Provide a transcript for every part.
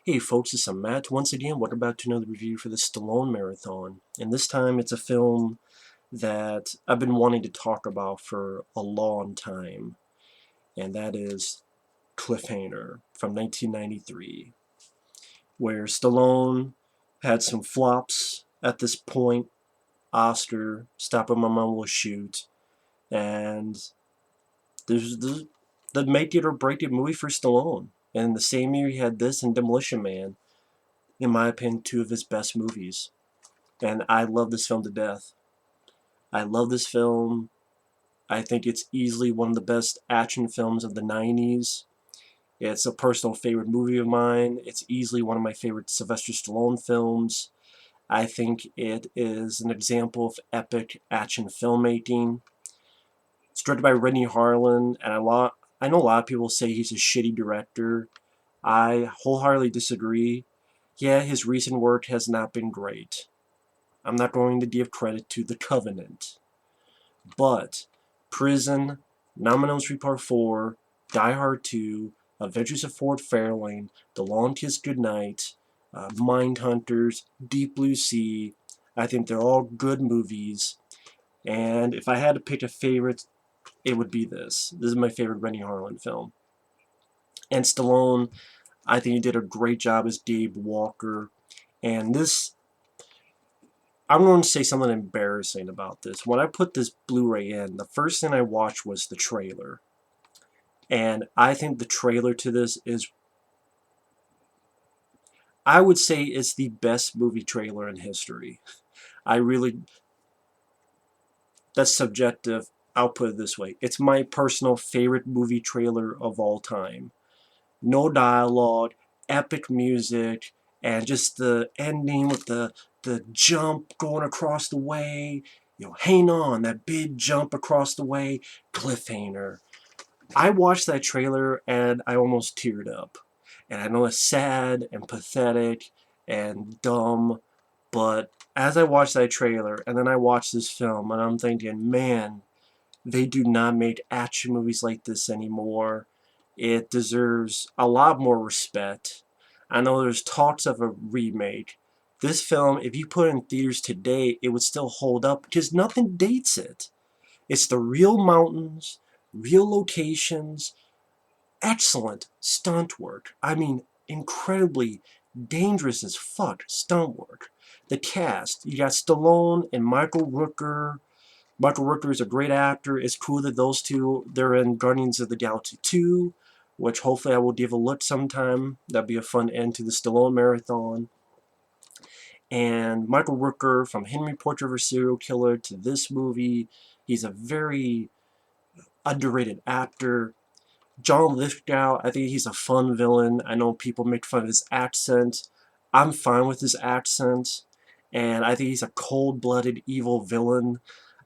Hey folks, it's Matt. Once again, welcome back to another review for the Stallone Marathon. And this time it's a film that I've been wanting to talk about for a long time. And that is Cliffhanger from 1993. Where Stallone had some flops at this point. Oscar, Stop When My Mom Will Shoot. And there's the make it or break it movie for Stallone. And the same year he had this and Demolition Man. In my opinion, two of his best movies. And I love this film to death. I love this film. I think it's easily one of the best action films of the 90s. It's a personal favorite movie of mine. It's easily one of my favorite Sylvester Stallone films. I think it is an example of epic action filmmaking. It's directed by Renny Harlin, and I know a lot of people say he's a shitty director. I wholeheartedly disagree. Yeah, his recent work has not been great. I'm not going to give credit to The Covenant. But Prison, Nominal Street Part 4, Die Hard 2, Adventures of Fort Fairlane, The Long Kiss Goodnight, Mindhunters, Deep Blue Sea, I think they're all good movies. And if I had to pick a favorite, it would be this. This is my favorite Renny Harlin film. And Stallone, I think he did a great job as Gabe Walker. And this, I'm going to say something embarrassing about this. When I put this Blu-ray in, the first thing I watched was the trailer. And I think the trailer to this is, I would say it's the best movie trailer in history. I really, that's subjective. I'll put it this way. It's my personal favorite movie trailer of all time. No dialogue, epic music, and just the ending with the jump going across the way, hang on, that big jump across the way, cliffhanger. I watched that trailer and I almost teared up. And I know it's sad and pathetic and dumb, but as I watched that trailer and then I watched this film and I'm thinking, man, they do not make action movies like this anymore. It deserves a lot more respect. I know there's talks of a remake. This film, if you put it in theaters today, it would still hold up because nothing dates it. It's the real mountains, real locations, excellent stunt work. I mean, incredibly dangerous as fuck stunt work. The cast, you got Stallone and Michael Rooker. Michael Rooker is a great actor. It's cool that those two, they're in Guardians of the Galaxy 2, which hopefully I will give a look sometime. That'd be a fun end to the Stallone marathon. And Michael Rooker, from Henry Portrait of a Serial Killer to this movie, he's a very underrated actor. John Lithgow, I think he's a fun villain. I know people make fun of his accent. I'm fine with his accent. And I think he's a cold-blooded, evil villain.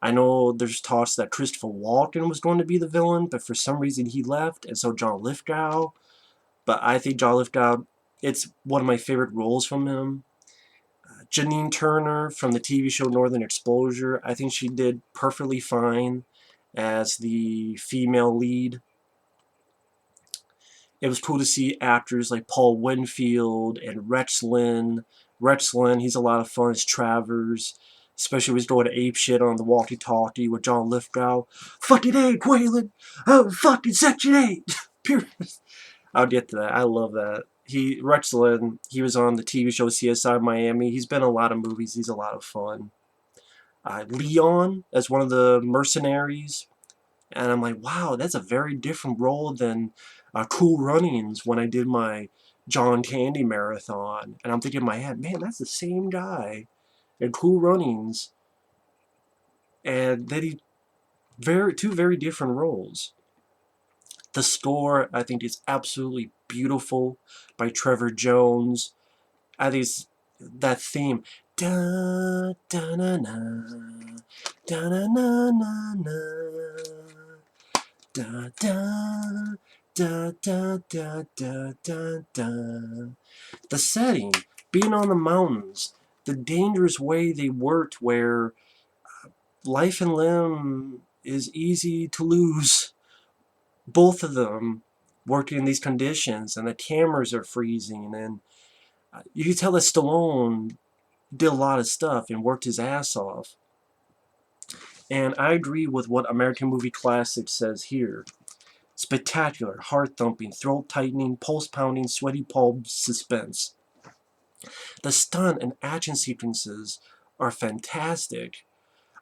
I know there's talks that Christopher Walken was going to be the villain, but for some reason he left, and so John Lithgow. But I think John Lithgow, it's one of my favorite roles from him. Janine Turner from the TV show Northern Exposure, I think she did perfectly fine as the female lead. It was cool to see actors like Paul Winfield and Rex Linn. Rex Linn, he's a lot of fun as Travers, especially when he's going to ape shit on the walkie-talkie with John Lithgow. Fucking A, Quaylen! Oh, fucking Section 8! Period. I'll get to that. I love that. Rex Linn, he was on the TV show CSI Miami. He's been in a lot of movies. He's a lot of fun. Leon as one of the mercenaries. And I'm like, wow, that's a very different role than Cool Runnings when I did my John Candy marathon. And I'm thinking in my head, man, that's the same guy in Cool Runnings. And then two very different roles. The score, I think, is absolutely beautiful by Trevor Jones. I think that theme. Da da na na da na na na na da da da da da da da da. The setting, being on the mountains, the dangerous way they worked, where life and limb is easy to lose. Both of them working in these conditions, and the cameras are freezing, and You can tell that Stallone did a lot of stuff and worked his ass off. And I agree with what American Movie Classics says here. Spectacular, heart-thumping, throat-tightening, pulse-pounding, sweaty palm suspense. The stunt and action sequences are fantastic.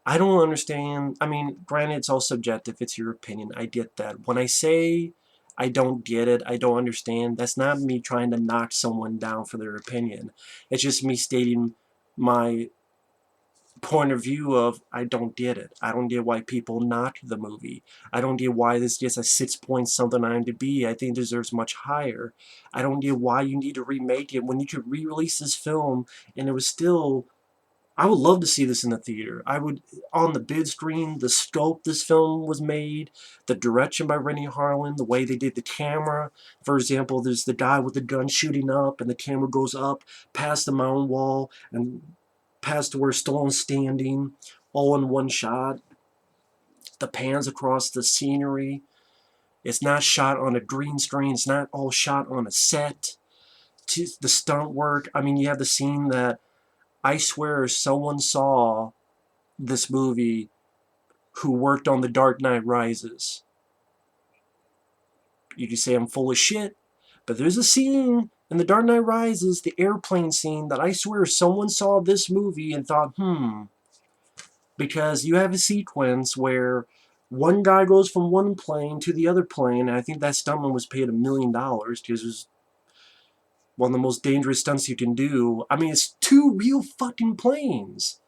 I don't understand. I mean, granted, it's all subjective. It's your opinion. I get that. When I say I don't get it, I don't understand, that's not me trying to knock someone down for their opinion. It's just me stating my point of view of I don't get it. I don't get why people knock the movie. I don't get why this gets a 6 point something on IMDb. I think it deserves much higher. I don't get why you need to remake it when you could re-release this film and it was still. I would love to see this in the theater. I would, on the big screen, the scope this film was made, the direction by Renny Harlin, the way they did the camera. For example, there's the guy with the gun shooting up, and the camera goes up past the mountain wall and past to where Stallone's standing, all in one shot. The pans across the scenery. It's not shot on a green screen. It's not all shot on a set. The stunt work. I mean, you have the scene that I swear someone saw this movie who worked on The Dark Knight Rises. You can say I'm full of shit, but there's a scene in The Dark Knight Rises, the airplane scene, that I swear someone saw this movie and thought, because you have a sequence where one guy goes from one plane to the other plane, and I think that stuntman was paid $1 million because it was one of the most dangerous stunts you can do. I mean, it's two real fucking planes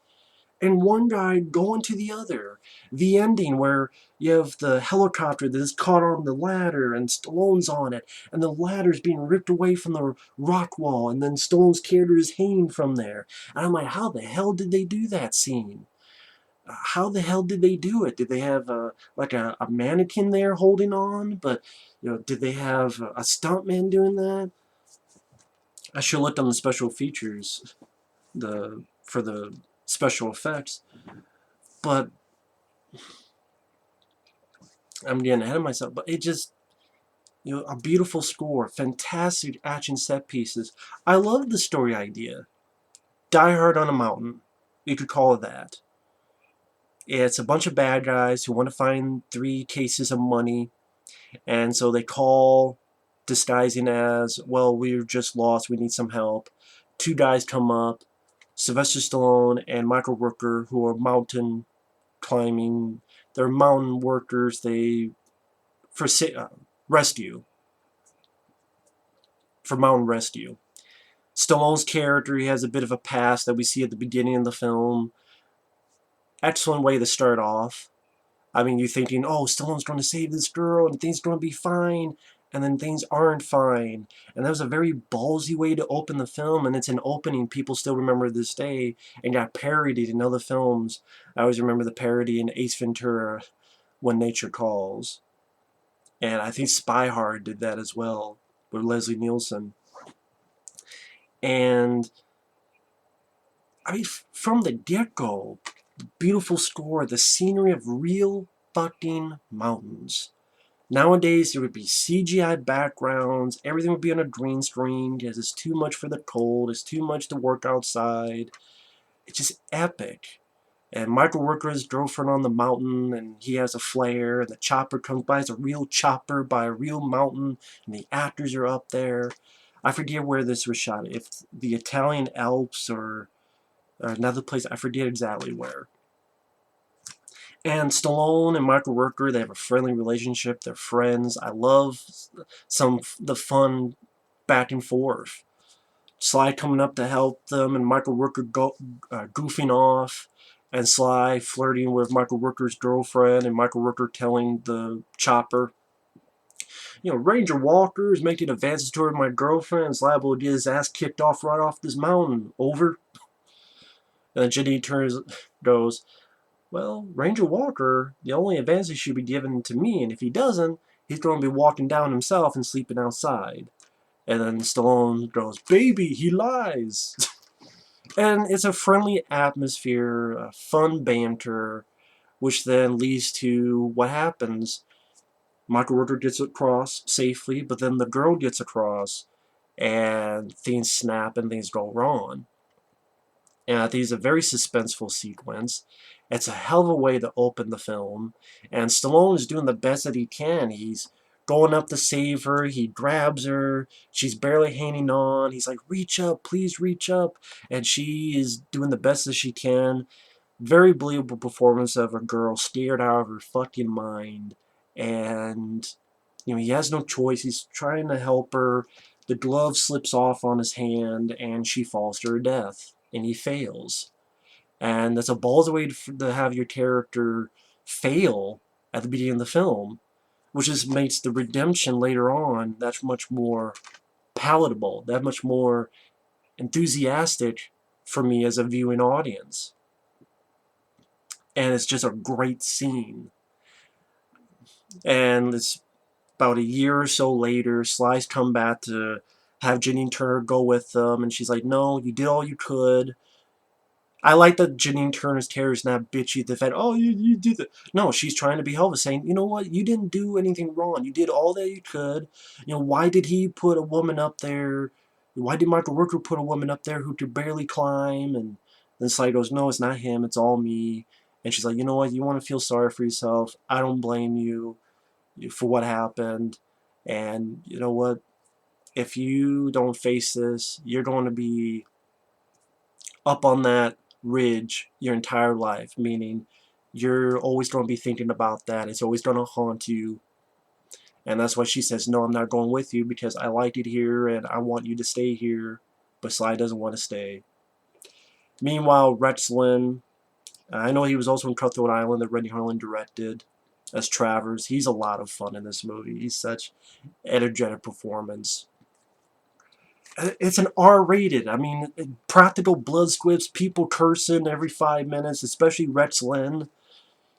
and one guy going to the other. The ending where you have the helicopter that is caught on the ladder and Stallone's on it, and the ladder's being ripped away from the rock wall, and then Stallone's character is hanging from there. And I'm like, how the hell did they do that scene? How the hell did they do it? Did they have like a mannequin there holding on? But did they have a stuntman doing that? I should look on the special features, for the special effects. But I'm getting ahead of myself. But it just, a beautiful score, fantastic action set pieces. I love the story idea. Die Hard on a Mountain. You could call it that. It's a bunch of bad guys who want to find 3 cases of money. And so they call, disguising as, well, we're just lost, we need some help. 2 guys come up, Sylvester Stallone and Michael Rooker, who are mountain climbing. They're mountain workers. They, for rescue, for mountain rescue. Stallone's character, he has a bit of a past that we see at the beginning of the film. Excellent way to start off. I mean, you're thinking, oh, Stallone's going to save this girl and things are going to be fine, and then things aren't fine. And that was a very ballsy way to open the film, and it's an opening people still remember this day and got parodied in other films. I always remember the parody in Ace Ventura, When Nature Calls. And I think Spy Hard did that as well, with Leslie Nielsen. And, I mean, from the get-go, beautiful score, the scenery of real fucking mountains. Nowadays, there would be CGI backgrounds, everything would be on a green screen because it's too much for the cold, it's too much to work outside. It's just epic. And Michael Rooker's girlfriend on the mountain, and he has a flare, and the chopper comes by. It's a real chopper by a real mountain, and the actors are up there. I forget where this was shot, if the Italian Alps or another place, I forget exactly where. And Stallone and Michael Rooker, they have a friendly relationship. They're friends. I love the fun back and forth. Sly coming up to help them, and Michael Rooker goofing off, and Sly flirting with Michael Rooker's girlfriend, and Michael Rooker telling the chopper, Ranger Walker is making advances toward my girlfriend, and Sly will get his ass kicked off right off this mountain. Over. And then Janine Turner goes, well, Ranger Walker, the only advances should be given to me, and if he doesn't, he's going to be walking down himself and sleeping outside. And then Stallone goes, baby, he lies. And it's a friendly atmosphere, a fun banter, which then leads to what happens. Michael Rooker gets across safely, but then the girl gets across, and things snap and things go wrong. And I think it's a very suspenseful sequence. It's a hell of a way to open the film. And Stallone is doing the best that he can. He's going up to save her. He grabs her. She's barely hanging on. He's like, reach up, please reach up. And she is doing the best that she can. Very believable performance of a girl scared out of her fucking mind. And, he has no choice. He's trying to help her. The glove slips off on his hand, and she falls to her death. And he fails. And that's a ballsy way to have your character fail at the beginning of the film, which just makes the redemption later on that much more palatable, that much more enthusiastic for me as a viewing audience. And it's just a great scene. And it's about a year or so later, Sly's come back to have Janine Turner go with them, and she's like, no, you did all you could. I like that Janine Turner's character is not bitchy at the fact, oh, you did that. No, she's trying to be helpful, saying, you know what, you didn't do anything wrong. You did all that you could. Why did he put a woman up there? Why did Michael Rooker put a woman up there who could barely climb? And then Sly goes, no, it's not him, it's all me. And she's like, you know what, you want to feel sorry for yourself. I don't blame you for what happened. And you know what, if you don't face this, you're going to be up on that ridge your entire life, meaning you're always going to be thinking about that. It's always going to haunt you. And that's why she says, no, I'm not going with you because I like it here and I want you to stay here. But Sly doesn't want to stay. Meanwhile, Rex Linn, I know he was also in Cutthroat Island that Renny Harlin directed as Travers. He's a lot of fun in this movie. He's such energetic performance. It's an R-rated. I mean, practical blood squibs, people cursing every 5 minutes, especially Rex Linn.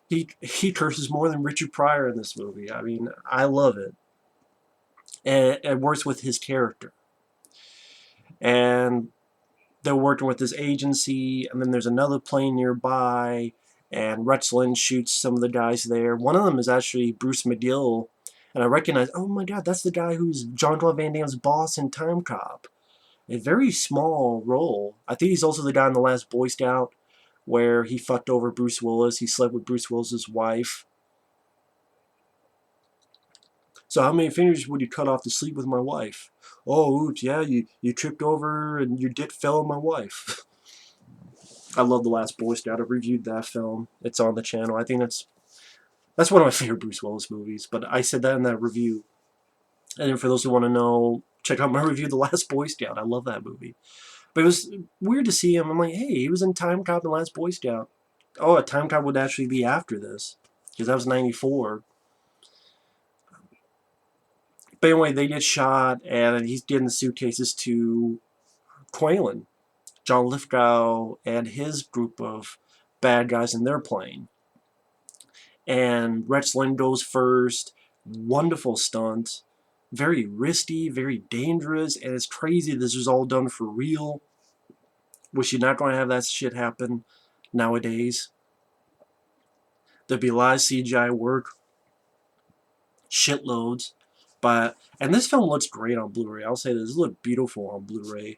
He curses more than Richard Pryor in this movie. I mean, I love it. And it works with his character. And they're working with this agency, and then there's another plane nearby, and Rex Linn shoots some of the guys there. One of them is actually Bruce McGill, and I recognize, oh my god, that's the guy who's Jean-Claude Van Damme's boss in Time Cop. A very small role. I think he's also the guy in The Last Boy Scout where he fucked over Bruce Willis. He slept with Bruce Willis's wife. So how many fingers would you cut off to sleep with my wife? Oh, oops, yeah, you tripped over and your dick fell on my wife. I love The Last Boy Scout. I've reviewed that film. It's on the channel. I think that's one of my favorite Bruce Willis movies. But I said that in that review. And then for those who want to know, check out my review of The Last Boy Scout. I love that movie. But it was weird to see him. I'm like, hey, he was in Time Cop and Last Boy Scout. Oh, a Time Cop would actually be after this. Because that was 94. But anyway, they get shot, and he's getting the suitcases to Quaylen, John Lithgow, and his group of bad guys in their plane. And Rex Linn goes first. Wonderful stunt. Very risky, very dangerous, and it's crazy this was all done for real. Wish you're not going to have that shit happen nowadays. There'd be a lot of CGI work, shitloads, and this film looks great on Blu-ray. I'll say this, it looks beautiful on Blu-ray,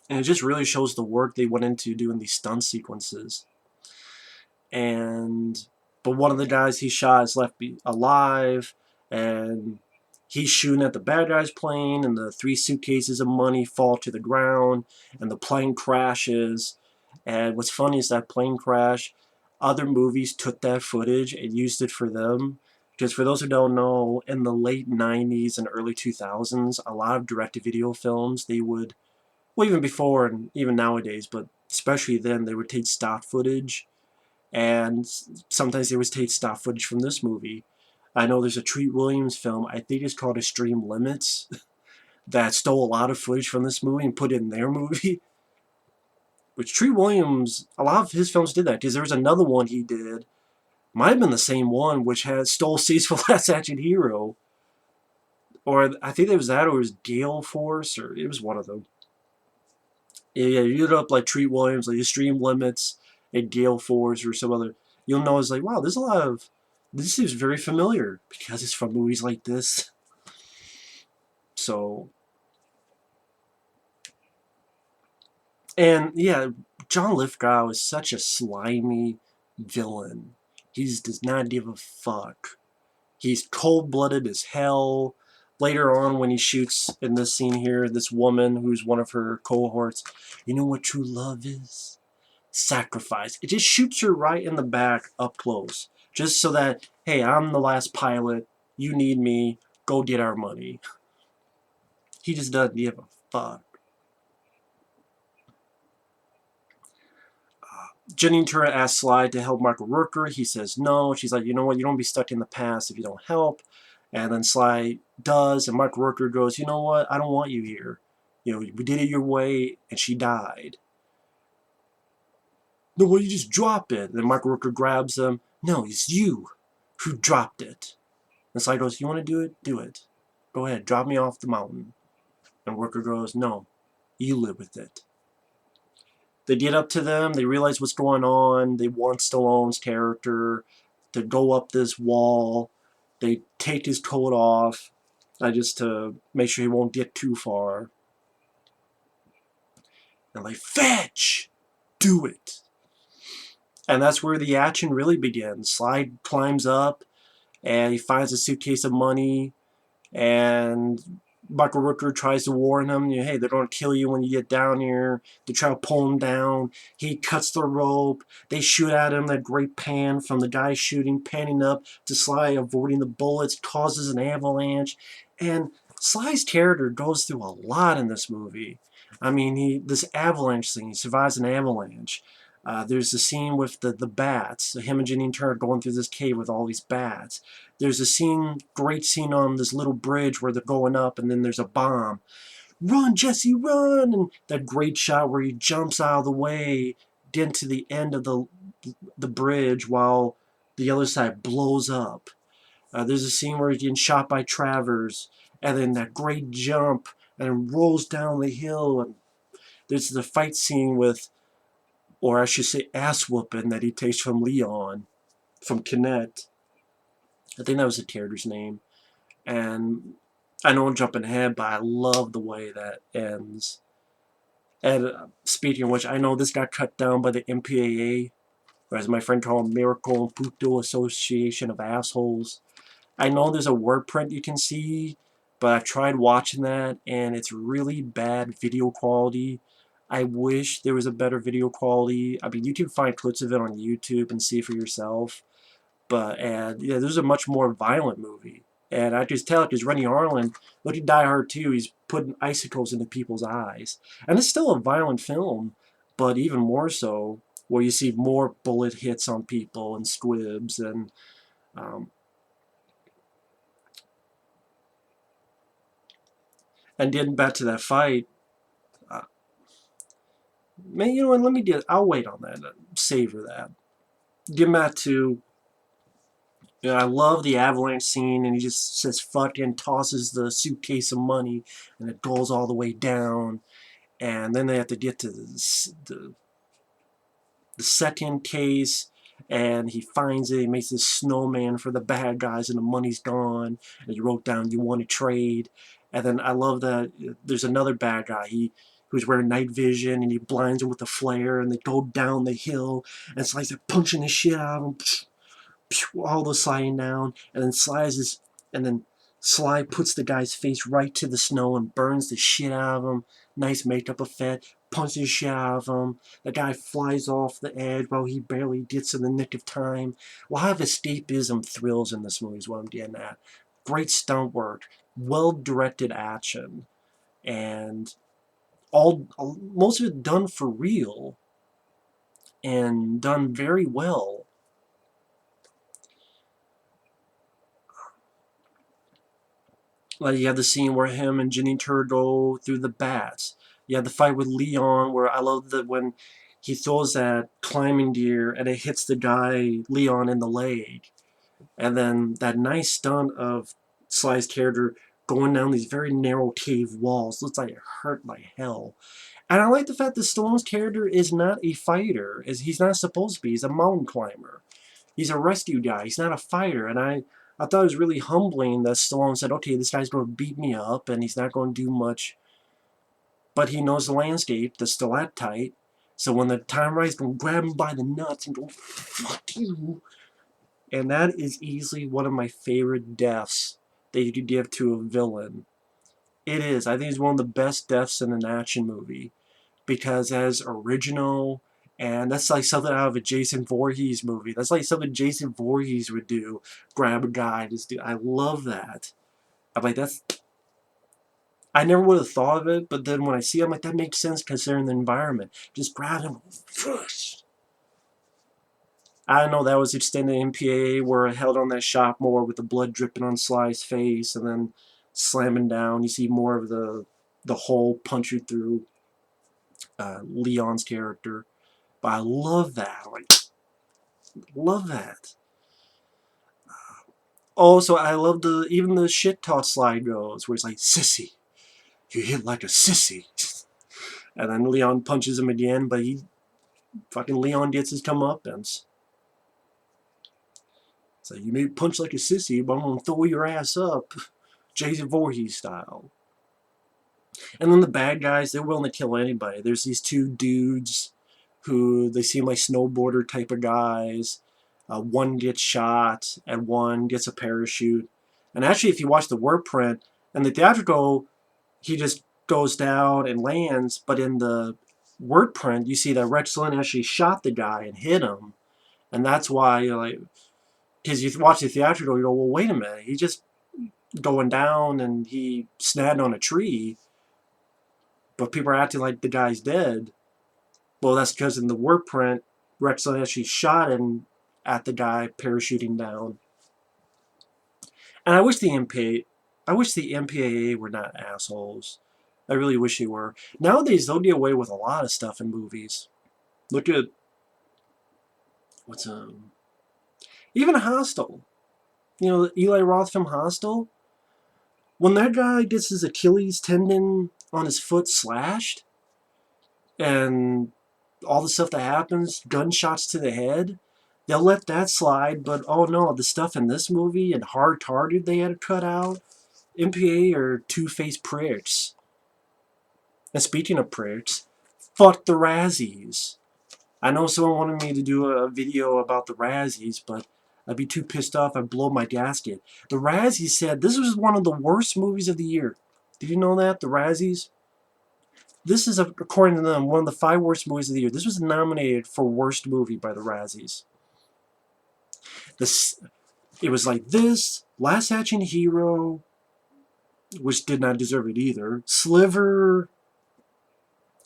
and it just really shows the work they went into doing these stunt sequences. But one of the guys he shot is left alive, and he's shooting at the bad guy's plane, and the 3 suitcases of money fall to the ground, and the plane crashes. And what's funny is that plane crash, other movies took that footage and used it for them. Because for those who don't know, in the late 90s and early 2000s, a lot of direct-to-video films, they would, well, even before and even nowadays, but especially then, they would take stock footage, and sometimes they would take stock footage from this movie. I know there's a Treat Williams film, I think it's called Extreme Limits, that stole a lot of footage from this movie and put it in their movie. Which Treat Williams, a lot of his films did that, because there was another one he did, might have been the same one, which stole Seas for Last Action Hero. Or I think it was that, or it was Gale Force, or it was one of them. Yeah, you look up like Treat Williams, like Extreme Limits, and Gale Force, or some other. You'll know it's like, wow, there's a lot of. This seems very familiar because it's from movies like this. So, and yeah, John Lithgow is such a slimy villain. He just does not give a fuck. He's cold-blooded as hell. Later on, when he shoots in this scene here, this woman who's one of her cohorts, you know what true love is? Sacrifice. It just shoots her right in the back up close. Just so that, hey, I'm the last pilot. You need me. Go get our money. He just doesn't give a fuck. Janine Turner asks Sly to help Michael Rooker. He says no. She's like, you know what? You don't be stuck in the past if you don't help. And then Sly does, and Michael Rooker goes, you know what? I don't want you here. You know, we did it your way, and she died. No, well, you just drop it. And then Michael Rooker grabs him. No, it's you who dropped it. And Sly goes, you want to do it? Do it. Go ahead, drop me off the mountain. And Rooker goes, no, you live with it. They get up to them, they realize what's going on, they want Stallone's character to go up this wall, they take his coat off, just to make sure he won't get too far. And like, fetch! Do it! And that's where the action really begins. Sly climbs up, and he finds a suitcase of money, and Michael Rooker tries to warn him, you know, hey, they're going to kill you when you get down here. They try to pull him down. He cuts the rope. They shoot at him. That great pan from the guy shooting, panning up to Sly, avoiding the bullets, causes an avalanche. And Sly's character goes through a lot in this movie. I mean, this avalanche thing, he survives an avalanche. There's a scene with the bats, him and Janine Turner going through this cave with all these bats. There's a scene, great scene on this little bridge where they're going up and then there's a bomb. Run, Jesse, run! And that great shot where he jumps out of the way into the end of the bridge while the other side blows up. There's a scene where he's getting shot by Travers, and then that great jump and rolls down the hill. And there's the fight scene with, or I should say ass whooping, that he takes from Leon, from Kinnett. I think that was the character's name. And I know I'm jumping ahead, but I love the way that ends. And speaking of which, I know this got cut down by the MPAA, or as my friend called Miracle and Puto Association of Assholes. I know there's a word print you can see, but I've tried watching that, and it's really bad video quality. I wish there was a better video quality. I mean, you can find clips of it on YouTube and see for yourself. But, and yeah, this is a much more violent movie. And I just tell it because Renny Harlin, look at Die Hard 2, he's putting icicles into people's eyes. And it's still a violent film, but even more so, where you see more bullet hits on people and squibs and getting back to that fight. Man, you know what? I'll wait on that. Savor that. Get back to. You know, I love the avalanche scene, and he just says fuck and tosses the suitcase of money, and it goes all the way down. And then they have to get to the second case, and he finds it. He makes this snowman for the bad guys, and the money's gone. And he wrote down, "You want to trade?" And then I love that there's another bad guy. Who's wearing night vision, and he blinds him with a flare, and they go down the hill, and it's like they're punching the shit out of him. All the sliding down, and then Sly puts the guy's face right to the snow and burns the shit out of him. Nice makeup effect. Punches the shit out of him. The guy flies off the edge while he barely gets in the nick of time. A lot of escapism thrills in this movie is what I'm getting at. Great stunt work, well-directed action, and most of it done for real and done very well. Like, you have the scene where him and Janine Turner go through the bats. You have the fight with Leon, where I love that when he throws that climbing gear and it hits the guy, Leon, in the leg. And then that nice stunt of Sly's character going down these very narrow cave walls. Looks like it hurt like hell. And I like the fact that Stallone's character is not a fighter. He's not supposed to be. He's a mountain climber. He's a rescue guy. He's not a fighter. And I thought it was really humbling that Stallone said, okay, this guy's going to beat me up and he's not going to do much, but he knows the landscape, the stalactite. So when the time rises, going to grab him by the nuts and go, fuck you. And that is easily one of my favorite deaths that you could give to a villain. It is. I think it's one of the best deaths in an action movie because as original, and that's like something out of a Jason Voorhees movie. That's like something Jason Voorhees would do. Grab a guy, just do. I love that. I'm like, that's. I never would have thought of it, but then when I see it, I'm like, that makes sense considering the environment. Just grab him. I don't know, that was extended MPAA where I held on that shot more with the blood dripping on Sly's face and then slamming down. You see more of the hole punctured through Leon's character. But I love that. Like, love that. Also, I love even the shit talk Sly goes, where he's like, sissy. You hit like a sissy. And then Leon punches him again, but fucking Leon gets his comeuppance. So you may punch like a sissy, but I'm gonna throw your ass up, Jason Voorhees style. And then the bad guys, they're willing to kill anybody. There's these two dudes who they seem like snowboarder type of guys. One gets shot, and one gets a parachute. And actually, if you watch the word print and the theatrical, he just goes down and lands. But in the word print, you see that Rex Linn actually shot the guy and hit him, and that's why you're like, because you watch the theatrical, you go, well, wait a minute, he just going down and he snagged on a tree, but people are acting like the guy's dead. Well, that's because in the word print, Rex Linn actually shot him at the guy parachuting down. And I wish the MPAA were not assholes. I really wish they were. Nowadays, they'll get away with a lot of stuff in movies. Look at what's even Hostel. You know, the Eli Roth film Hostel. When that guy gets his Achilles tendon on his foot slashed, and all the stuff that happens, gunshots to the head, they'll let that slide, but oh no, the stuff in this movie and Hard Target they had to cut out, MPA are two-faced pricks. And speaking of pricks, fuck the Razzies. I know someone wanted me to do a video about the Razzies, but I'd be too pissed off I'd blow my gasket. The Razzies said this was one of the worst movies of the year. Did you know that? The Razzies? This is, according to them, one of the 5 worst movies of the year. This was nominated for worst movie by the Razzies. It was like this, Last Action Hero, which did not deserve it either. Sliver,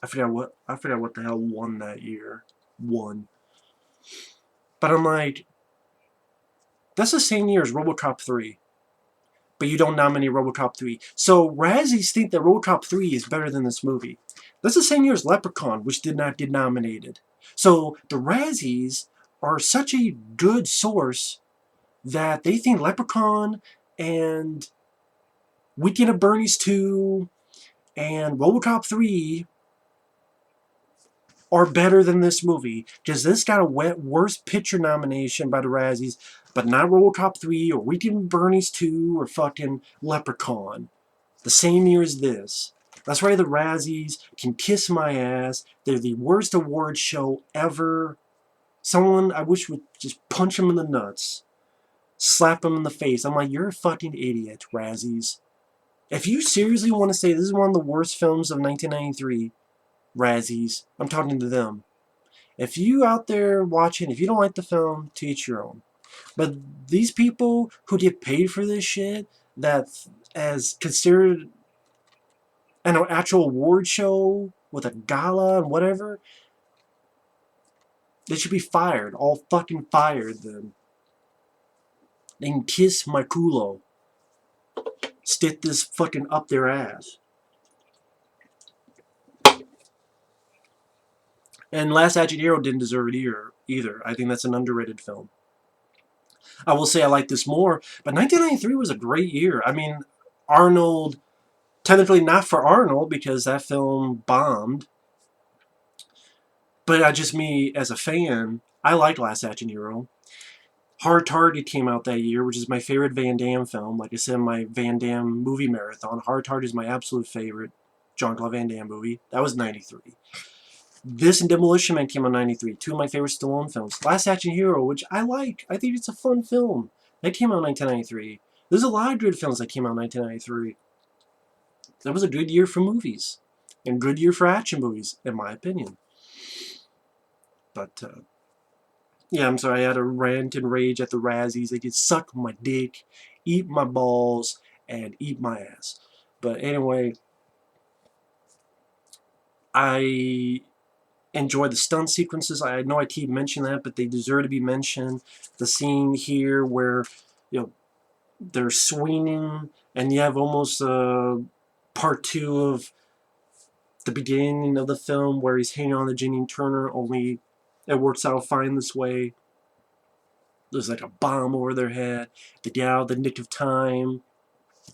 I forgot what the hell won that year. But I'm like, that's the same year as RoboCop 3. But you don't nominate RoboCop 3. So Razzies think that RoboCop 3 is better than this movie. That's the same year as Leprechaun, which did not get nominated. So the Razzies are such a good source that they think Leprechaun and Weekend at Bernie's 2 and RoboCop 3 are better than this movie, because this got a worst picture nomination by the Razzies, but not RoboCop 3 or Weekend at Bernie's 2 or fucking Leprechaun. The same year as this. That's why the Razzies can kiss my ass. They're the worst award show ever. Someone I wish would just punch them in the nuts. Slap them in the face. I'm like, you're a fucking idiot, Razzies. If you seriously want to say this is one of the worst films of 1993, Razzies, I'm talking to them. If you out there watching, if you don't like the film, to each your own. But these people who get paid for this shit, that as considered an actual award show with a gala and whatever, they should be fired. All fucking fired then. They can kiss my culo. Stick this fucking up their ass. And Last Action Hero didn't deserve it either. I think that's an underrated film. I will say I like this more, but 1993 was a great year. I mean, Arnold, technically not for Arnold because that film bombed, but just me as a fan, I like Last Action Hero. Hard Target came out that year, which is my favorite Van Damme film. Like I said, my Van Damme movie marathon. Hard Target is my absolute favorite Jean-Claude Van Damme movie. That was 93. This and Demolition Man came out in 93. Two of my favorite Stallone films. Last Action Hero, which I like. I think it's a fun film. That came out in 1993. There's a lot of good films that came out in 1993. That was a good year for movies. And good year for action movies, in my opinion. But, yeah, I'm sorry, I had a rant and rage at the Razzies. They could suck my dick, eat my balls, and eat my ass. But anyway, I enjoy the stunt sequences. I know I keep mentioning that, but they deserve to be mentioned. The scene here where, you know, they're swinging, and you have almost part two of the beginning of the film where he's hanging on to Janine Turner, only it works out fine this way. There's like a bomb over their head. They get out of the nick of time.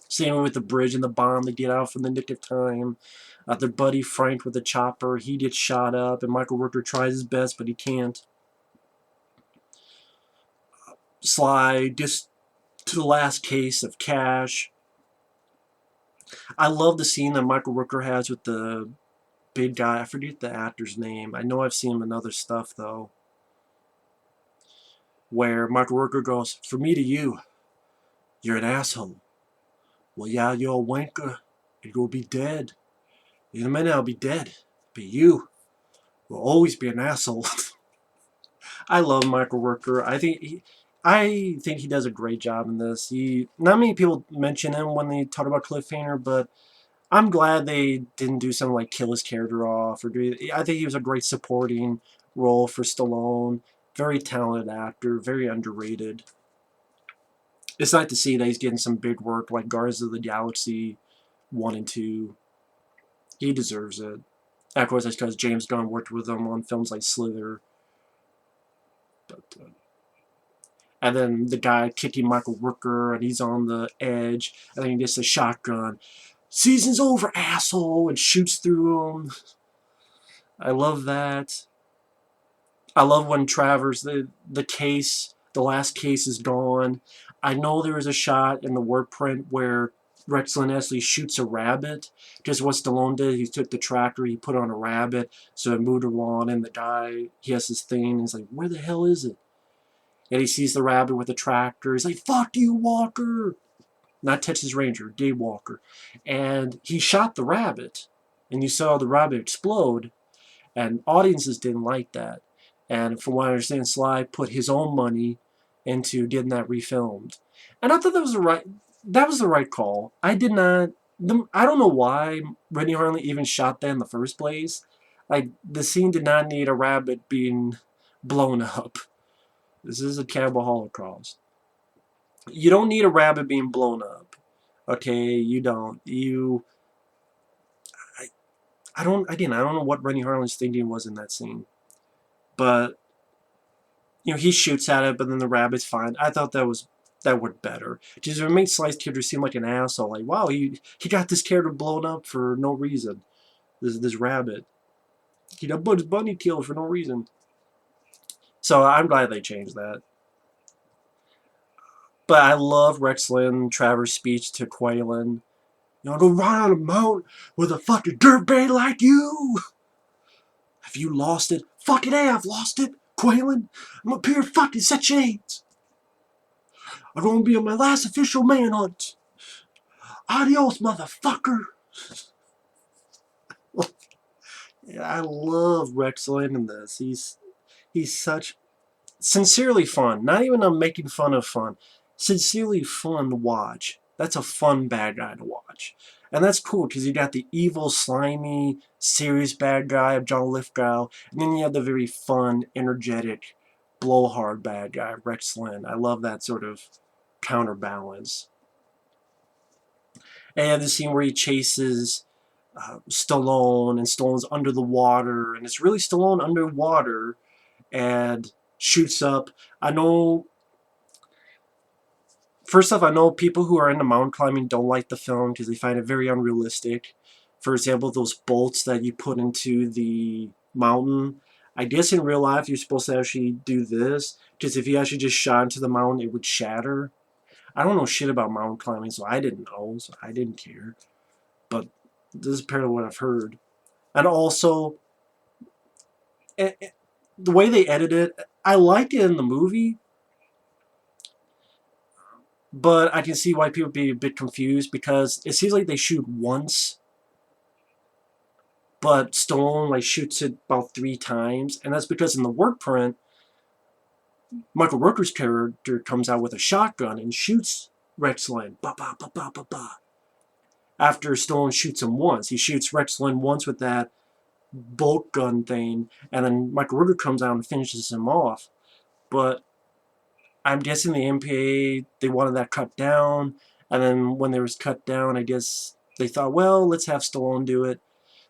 Same with the bridge and the bomb. They get out from the nick of time. Their buddy Frank with the chopper, he gets shot up, and Michael Rooker tries his best, but he can't. Sly just to the last case of cash. I love the scene that Michael Rooker has with the big guy. I forget the actor's name. I know I've seen him in other stuff, though. Where Michael Rooker goes, "For me to you, you're an asshole. Well, yeah, you're a wanker, and you'll be dead. In a minute, I'll be dead. But you will always be an asshole." I love Michael Rooker. I think he does a great job in this. Not many people mention him when they talk about Cliffhanger, but I'm glad they didn't do something like kill his character off. I think he was a great supporting role for Stallone. Very talented actor, very underrated. It's nice to see that he's getting some big work like Guardians of the Galaxy 1 and 2. He deserves it. Of course, that's because James Gunn worked with him on films like Slither. But, and then the guy kicking Michael Rooker, and he's on the edge, and then he gets a shotgun. "Season's over, asshole!" and shoots through him. I love that. I love when Travers, the last case is gone. I know there was a shot in the word print where Rex Linn actually shoots a rabbit. Just what Stallone did, he took the tractor, he put on a rabbit, so it moved along, and the guy, he has his thing, and he's like, "Where the hell is it?" And he sees the rabbit with the tractor. He's like, "Fuck you, Walker!" Not Texas Ranger, Gabe Walker. And he shot the rabbit, and you saw the rabbit explode, and audiences didn't like that. And from what I understand, Sly put his own money into getting that refilmed. And I thought that was the right call. I did not, I don't know why Renny Harlin even shot that in the first place. Like, the scene did not need a rabbit being blown up. This is a cannibal holocaust. You don't need a rabbit being blown up. Okay, you don't. I don't know what Renny Harlin's thinking was in that scene. But, he shoots at it, but then the rabbit's fine. I thought that worked better. Because it makes Sly's character seem like an asshole. Like, wow, he got this character blown up for no reason. This rabbit. He got Bugs Bunny killed for no reason. So I'm glad they changed that. But I love Rex Linn, Travers' speech to Quaylen. "Go run on a mountain with a fucking dirtbag like you. Have you lost it? Fucking A, I've lost it, Quaylen. I'm up here fucking set chains. I'm gonna be on my last official manhunt. Adios, motherfucker." I love Rex Linn in this. He's such sincerely fun. Not even a making fun of fun. Sincerely fun to watch. That's a fun bad guy to watch. And that's cool because you got the evil, slimy, serious bad guy of John Lithgow, and then you have the very fun, energetic, blowhard bad guy, Rex Linn. I love that sort of counterbalance. And you have the scene where he chases Stallone, and Stallone's under the water, and it's really Stallone underwater, and shoots up. I know, first off, I know people who are into mountain climbing don't like the film because they find it very unrealistic. For example, those bolts that you put into the mountain, I guess in real life you're supposed to actually do this, because if you actually just shot into the mountain, it would shatter. I don't know shit about mountain climbing, so I didn't know, so I didn't care. But this is apparently what I've heard. And also, the way they edited it, I liked it in the movie, but I can see why people be a bit confused because it seems like they shoot once, but Stallone like shoots it about 3 times, and that's because in the work print, Michael Rooker's character comes out with a shotgun and shoots Rex Linn. Ba ba ba ba ba ba. After Stallone shoots him once, he shoots Rex Linn once with that bolt gun thing, and then Michael Rooker comes out and finishes him off. But I'm guessing the MPA, they wanted that cut down, and then when there was cut down, I guess they thought, well, let's have Stallone do it.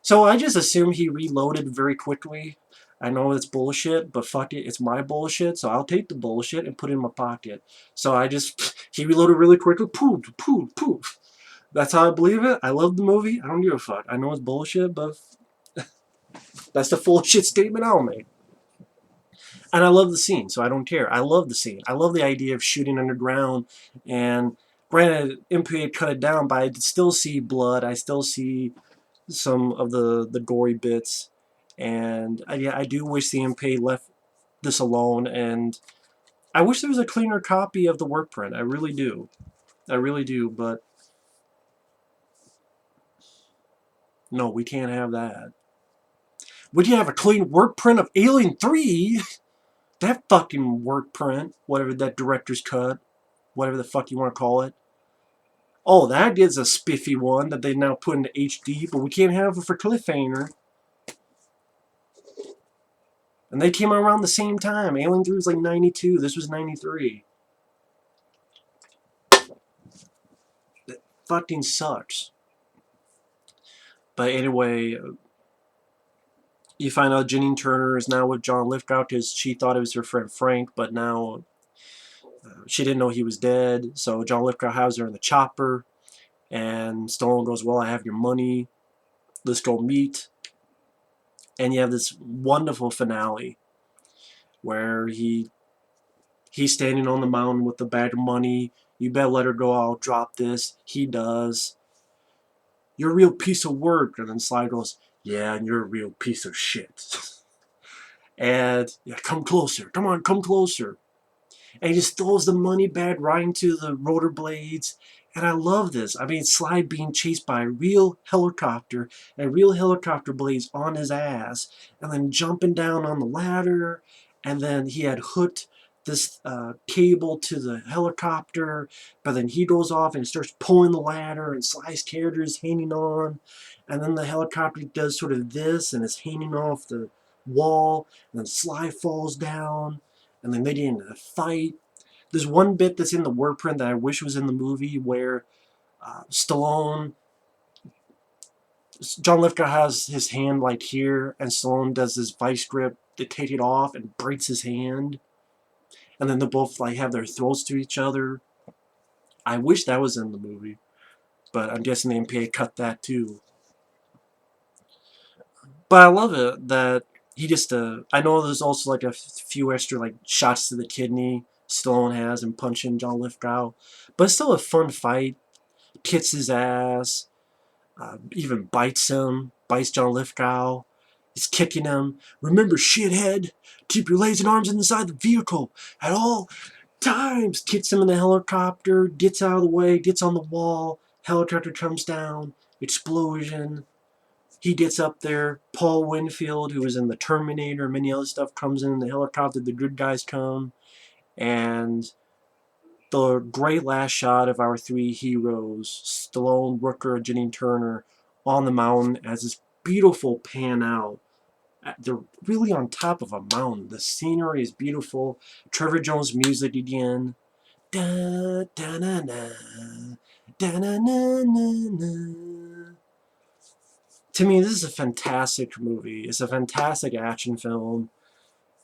So I just assume he reloaded very quickly. I know it's bullshit, but fuck it, it's my bullshit, so I'll take the bullshit and put it in my pocket. So he reloaded really quickly, poof, poof, poof. That's how I believe it. I love the movie. I don't give a fuck. I know it's bullshit, but that's the full shit statement I'll make. And I love the scene, so I don't care. I love the scene. I love the idea of shooting underground. And granted, MPA cut it down, but I still see blood. I still see some of the gory bits. And yeah, I do wish the MPA left this alone. And I wish there was a cleaner copy of the work print. I really do. I really do. But no, we can't have that. We can have a clean work print of Alien 3. That fucking work print, whatever that director's cut, whatever the fuck you want to call it. Oh, that is a spiffy one that they now put into HD, but we can't have it for Cliffhanger. And they came out around the same time. Alien 3 was like 92. This was 93. That fucking sucks. But anyway, you find out Janine Turner is now with John Lithgow because she thought it was her friend Frank, but now she didn't know he was dead. So John Lithgow has her in the chopper. And Stallone goes, well, I have your money. Let's go meet. And you have this wonderful finale where he's standing on the mountain with the bag of money. You better let her go. I'll drop this. He does. You're a real piece of work. And then Sly goes, yeah, and you're a real piece of shit. And yeah, come closer. Come on, come closer. And he just throws the money bag right into the rotor blades. And I love this. I mean, Sly being chased by a real helicopter and real helicopter blades on his ass, and then jumping down on the ladder, and then he had hooked this cable to the helicopter, but then he goes off and starts pulling the ladder, and Sly's character is hanging on, and then the helicopter does sort of this, and is hanging off the wall, and then Sly falls down, and then they get into a fight. There's one bit that's in the word print that I wish was in the movie where Stallone, John Lithgow has his hand like here, and Stallone does this vice grip to take it off and breaks his hand, and then they both like have their throats to each other. I wish that was in the movie, but I'm guessing the MPA cut that too. But I love it that he just I know there's also like a few extra like shots to the kidney Stallone has and punching John Lithgow, but it's still a fun fight. Kicks his ass, even bites him, bites John Lithgow. He's kicking him. Remember, shithead, keep your legs and arms inside the vehicle at all times. Kicks him in the helicopter, gets out of the way, gets on the wall. Helicopter comes down, explosion. He gets up there. Paul Winfield, who was in the Terminator, many other stuff, comes in the helicopter. The good guys come, and the great last shot of our three heroes, Stallone, Rooker, and Janine Turner, on the mountain as this beautiful pan out. They're really on top of a mountain. The scenery is beautiful. Trevor Jones music again. Da, da, na, na, da, na, na, na, na. To me, this is a fantastic movie. It's a fantastic action film.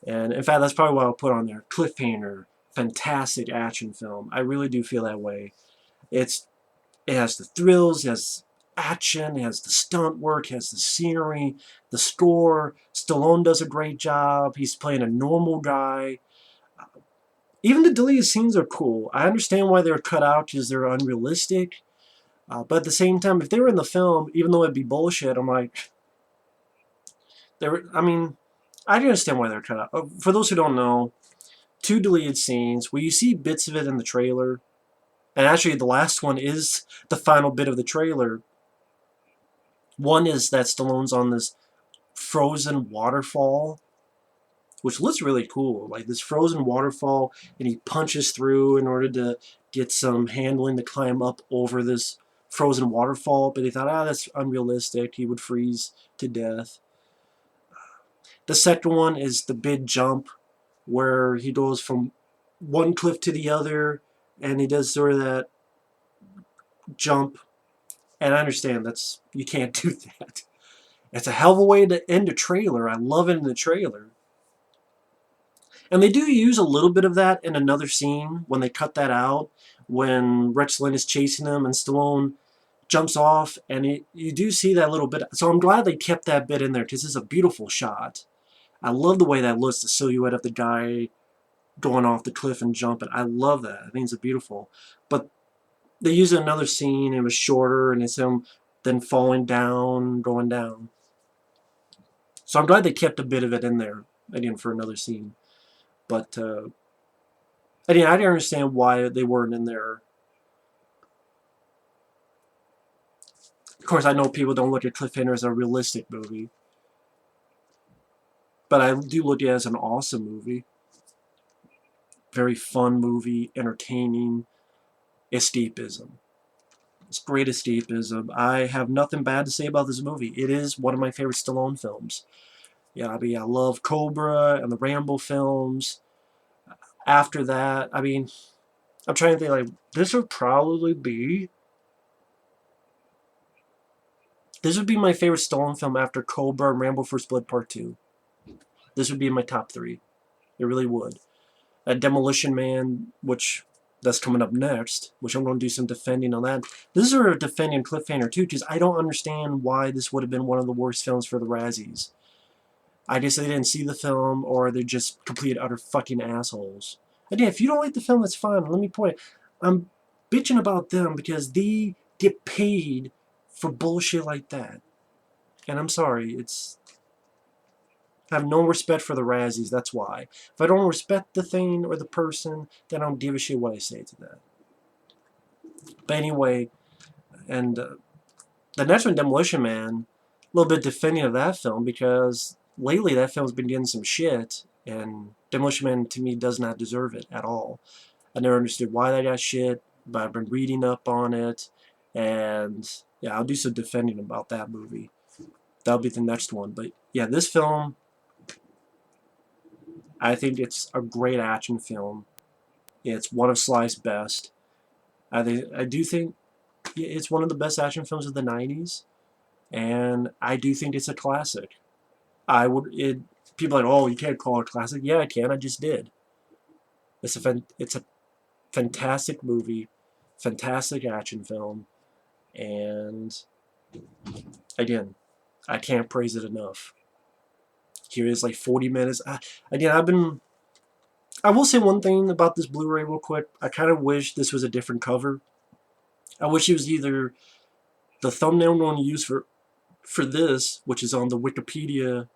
And in fact, that's probably what I'll put on there. Cliffhanger. Fantastic action film. I really do feel that way. It has the thrills, it has action, it has the stunt work, it has the scenery, the score. Stallone does a great job. He's playing a normal guy. Even the deleted scenes are cool. I understand why they're cut out because they're unrealistic. But at the same time, if they were in the film, even though it'd be bullshit, I'm like, I mean, I understand why they're cut out. For those who don't know, two deleted scenes where you see bits of it in the trailer, and actually the last one is the final bit of the trailer. One is that Stallone's on this frozen waterfall, which looks really cool. Like this frozen waterfall, and he punches through in order to get some handling to climb up over this frozen waterfall. But he thought, that's unrealistic. He would freeze to death. The second one is the big jump where he goes from one cliff to the other, and he does sort of that jump. And I understand you can't do that. It's a hell of a way to end a trailer. I love it in the trailer. And they do use a little bit of that in another scene when they cut that out, when Rex Linn is chasing him and Stallone jumps off, and you do see that little bit. So I'm glad they kept that bit in there because it's a beautiful shot. I love the way that looks, the silhouette of the guy going off the cliff and jumping. I love that. I think it's beautiful. But they use another scene, it was shorter, and it's him then falling down, going down. So I'm glad they kept a bit of it in there, again, for another scene. But, again, I didn't understand why they weren't in there. Of course, I know people don't look at Cliffhanger as a realistic movie. But I do look at it as an awesome movie. Very fun movie, entertaining, escapism. It's great escapism. I have nothing bad to say about this movie. It is one of my favorite Stallone films. Yeah, I mean, I love Cobra and the Rambo films. After that, I mean, I'm trying to think, like, this would probably be... This would be my favorite Stallone film after Cobra and Rambo First Blood Part 2. This would be in my top 3. It really would. Demolition Man, which that's coming up next, which I'm going to do some defending on that. This is sort of defending Cliffhanger too, because I don't understand why this would have been one of the worst films for the Razzies. I guess they didn't see the film, or they're just complete utter fucking assholes. Again, if you don't like the film, that's fine. Let me point. I'm bitching about them because they get paid for bullshit like that. And I'm sorry, I have no respect for the Razzies, that's why. If I don't respect the thing or the person, then I don't give a shit what I say to that. But anyway, and the next one, Demolition Man, a little bit defending of that film because lately that film's been getting some shit, and Demolition Man to me does not deserve it at all. I never understood why that got shit, but I've been reading up on it, and yeah, I'll do some defending about that movie. That'll be the next one. But yeah, this film, I think it's a great action film. It's one of Sly's best. I do think it's one of the best action films of the '90s, and I do think it's a classic. People are like, oh, you can't call it a classic. Yeah, I can. I just did. It's a fantastic movie, fantastic action film, and again, I can't praise it enough. Here is like 40 minutes. Again, I will say one thing about this Blu-ray real quick. I kind of wish this was a different cover. I wish it was either the thumbnail I'm going to use for this, which is on the Wikipedia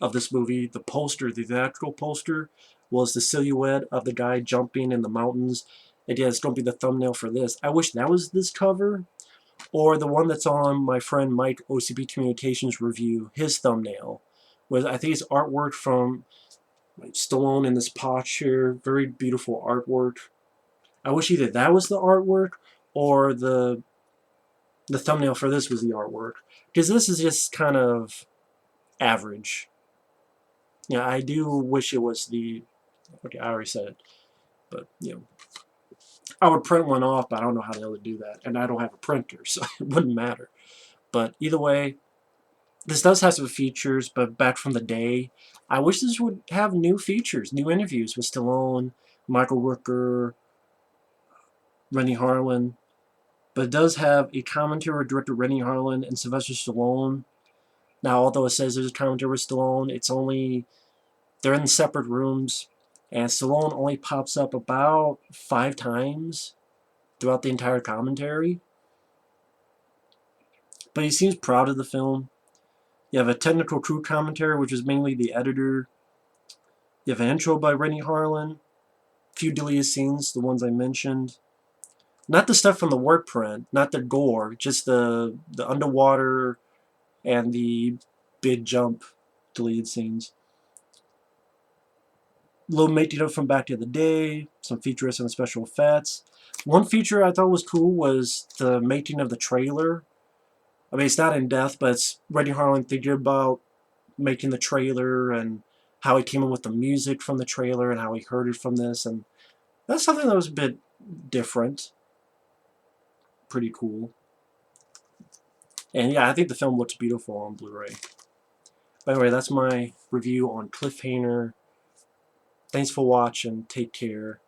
of this movie, the poster, the theatrical poster, was the silhouette of the guy jumping in the mountains. And yeah, it's going to be the thumbnail for this. I wish that was this cover, or the one that's on my friend Mike OCP Communications review, his thumbnail. I think it's artwork from Stallone in this posture, very beautiful artwork. I wish either that was the artwork or the thumbnail for this was the artwork, because this is just kind of average. Yeah, I do wish it was okay, I already said it, but I would print one off, but I don't know how the hell to do that, and I don't have a printer, so it wouldn't matter. But either way, this does have some features, but back from the day, I wish this would have new features, new interviews with Stallone, Michael Rooker, Renny Harlin. But it does have a commentary with director Renny Harlin and Sylvester Stallone. Now, although it says there's a commentary with Stallone, it's only, they're in separate rooms, and Stallone only pops up about 5 times throughout the entire commentary. But he seems proud of the film. You have a technical crew commentary, which is mainly the editor. You have an intro by Renny Harlin. A few deleted scenes, the ones I mentioned. Not the stuff from the work print, not the gore, just the underwater and the big jump deleted scenes. A little making up from Back to the Day, some features and special effects. One feature I thought was cool was the making of the trailer. I mean, it's not in depth, but it's Renny Harlin thinking about making the trailer and how he came in with the music from the trailer and how he heard it from this. And that's something that was a bit different. Pretty cool. And yeah, I think the film looks beautiful on Blu-ray. By the way, that's my review on Cliffhanger. Thanks for watching. Take care.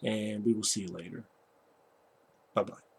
And we will see you later. Bye-bye.